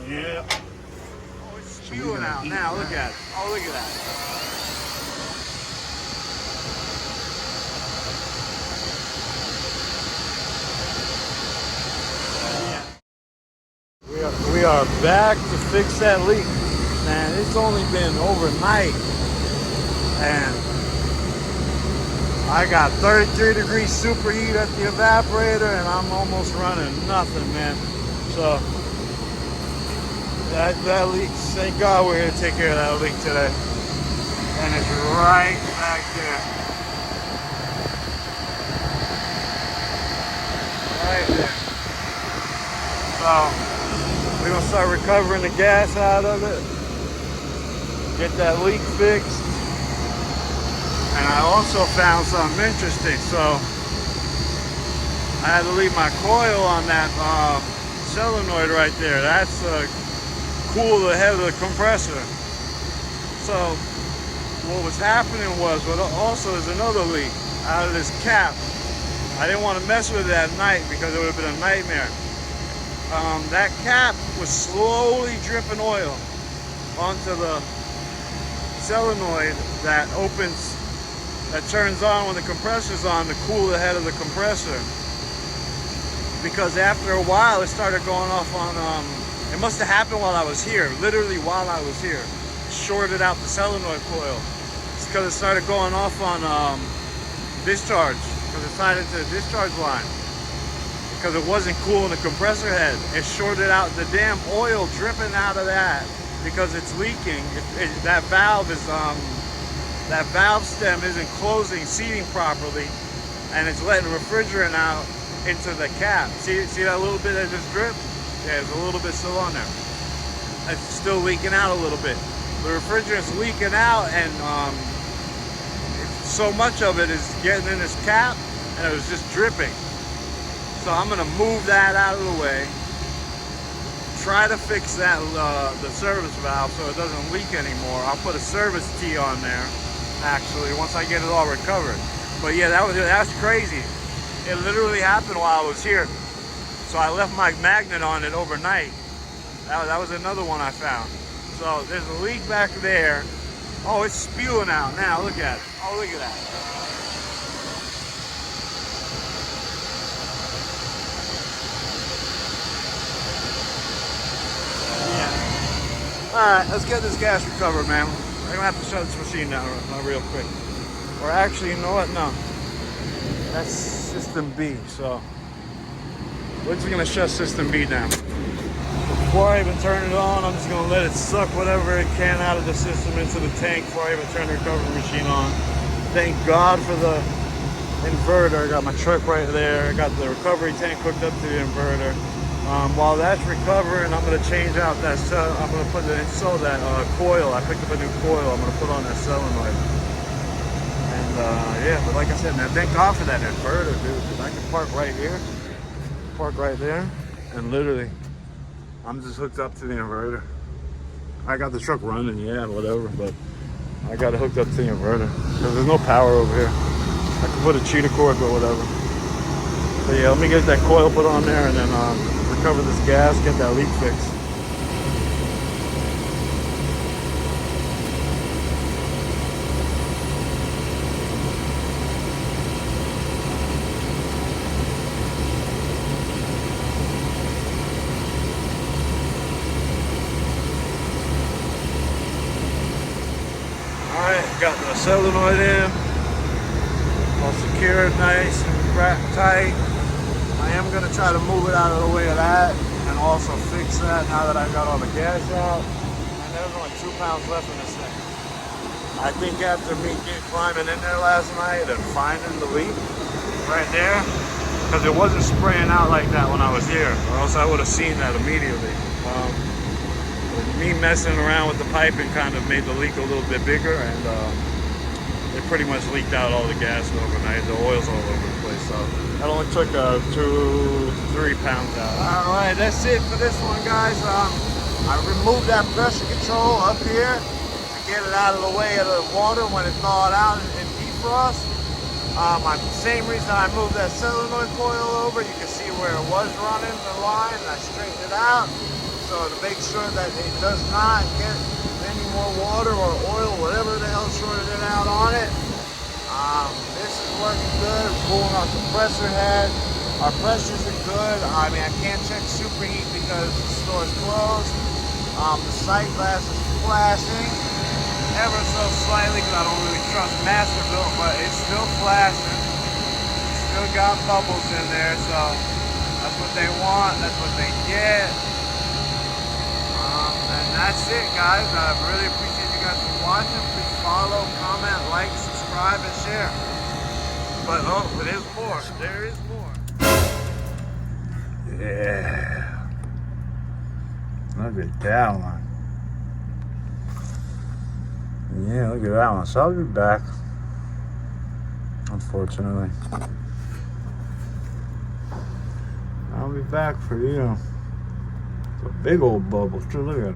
Yeah. Oh, it's spewing out now. Look at it. Oh, look at that. We are back to fix that leak. Man, it's only been overnight. And I got 33-degree superheat at the evaporator, and I'm almost running nothing, man. So that leak, thank God we're here to take care of that leak today. And it's right back there. Right there. So we're gonna start recovering the gas out of it, get that leak fixed. And I also found something interesting. So I had to leave my coil on that solenoid right there. That's cool the head of the compressor. So what was happening was, but also there's another leak out of this cap. I didn't want to mess with it at night because it would have been a nightmare. That cap was slowly dripping oil onto the solenoid that opens, that turns on when the compressor's on to cool the head of the compressor. Because after a while it started going off on, it must have happened while I was here, literally while I was here. Shorted out the solenoid coil. It's because it started going off on discharge, because it's tied into the discharge line. Because it wasn't cooling the compressor head. It shorted out the damn oil dripping out of that because it's leaking. That valve is, that valve stem isn't closing, seating properly, and it's letting refrigerant out into the cap. See that little bit that just dripped? Yeah, there's a little bit still on there. It's still leaking out a little bit. The refrigerant's leaking out, and so much of it is getting in this cap, and it was just dripping. So I'm gonna move that out of the way, try to fix that, the service valve so it doesn't leak anymore. I'll put a service tee on there, actually, once I get it all recovered. But yeah, that's crazy. It literally happened while I was here. So I left my magnet on it overnight. That was another one I found. So there's a leak back there. Oh, it's spewing out now. Look at it. Oh, look at that. Yeah. All right, let's get this gas recovered, man. I'm gonna have to shut this machine down real quick. Or actually, you know what? No. That's system B. So we're just gonna shut system B down. Before I even turn it on, I'm just gonna let it suck whatever it can out of the system into the tank before I even turn the recovery machine on. Thank God for the inverter. I got my truck right there. I got the recovery tank hooked up to the inverter. While that's recovering, I'm gonna change out that I'm gonna install that coil. I picked up a new coil. I'm gonna put on that solenoid. And yeah, but like I said, man, thank God for that inverter, dude. Because I can park right here, park right there, and literally, I'm just hooked up to the inverter. I got the truck running, yeah, whatever, but I got it hooked up to the inverter because there's no power over here. I can put a cheetah cord, but whatever. But yeah, let me get that coil put on there and then recover this gas, get that leak fixed. Got the solenoid in, all secured, nice and tight. I am going to try to move it out of the way of that and also fix that now that I got all the gas out. And there's only 2 pounds left in this thing. I think after me climbing in there last night and finding the leak right there, because it wasn't spraying out like that when I was here, or else I would have seen that immediately. Me messing around with the piping kind of made the leak a little bit bigger, and it pretty much leaked out all the gas overnight. The oil's all over the place, so that only took 2 to 3 pounds out. All right, that's it for this one, guys. I removed that pressure control up here to get it out of the way of the water when it thawed out and defrost. Same reason I moved that solenoid coil over. You can see where it was running the line, and I straightened it out. So to make sure that it does not get any more water or oil, whatever the hell shorted it out on it. This is working good. Cooling our compressor head. Our pressures are good. I mean, I can't check superheat because the store is closed. The sight glass is flashing ever so slightly because I don't really trust Masterbuilt, but it's still flashing. Still got bubbles in there, so that's what they want. That's what they get. And that's it, guys. I really appreciate you guys for watching. Please follow, comment, like, subscribe, and share. But oh, there's more. There is more. Yeah. Look at that one. Yeah, look at that one. So I'll be back. Unfortunately. I'll be back for you. It's a big old bubble. Sure, look at it.